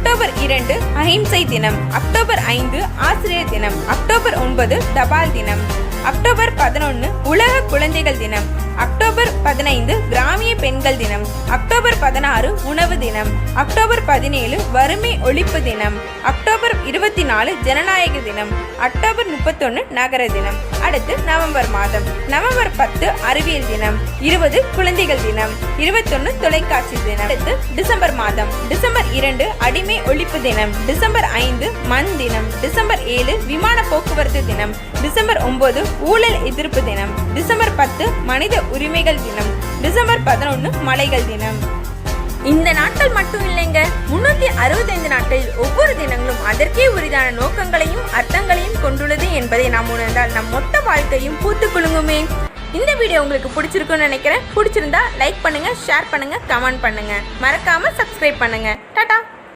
October 2 அஹிம்சை தினம். October 5 ஆசிரியர் தினம். அக்டோபர் 9 தபால் தினம். அக்டோபர் 11 உலக குழந்தைகள் தினம். அக்டோபர் 15 கிராமிய பெண்கள் தினம். அக்டோபர் 16 உணவு தினம். அக்டோபர் 17 வறுமை ஒழிப்பு தினம். அக்டோபர் 24 ஜனநாயக தினம். அக்டோபர் 31 நகர தினம். அடுத்து நவம்பர் மாதம். நவம்பர் 10 அறிவியல் தினம். 20 குழந்தைகள் தினம். 21 தொலைக்காட்சி தினம். அடுத்து டிசம்பர் மாதம். டிசம்பர் 2 அடிமை ஒழிப்பு தினம். டிசம்பர் 5 மண் தினம். டிசம்பர் 7 விமான போக்குவரத்து தினம். டிசம்பர் 9 ஊழல் எதிர்ப்பு தினம். டிசம்பர் 10 மனித உரிமைகள் தினம். டிசம்பர் 11 மலைகள் தினம். இந்த நாட்கள் மட்டும் இல்லைங்க, 365 நாட்களில் ஒவ்வொரு தினங்களும் அதற்கே உரிதான நோக்கங்களையும் அர்த்தங்களையும் கொண்டுள்ளது என்பதை நாம் உணர்ந்தால் நம் மொத்த வாழ்க்கையும் பூத்து குலுங்குமே. இந்த வீடியோ உங்களுக்கு பிடிச்சிருக்குன்னு நினைக்கிறேன். பிடிச்சிருந்தா லைக் பண்ணுங்க, ஷேர் பண்ணுங்க, கமெண்ட் பண்ணுங்க, மறக்காம சப்ஸ்கிரைப் பண்ணுங்க. டாடா.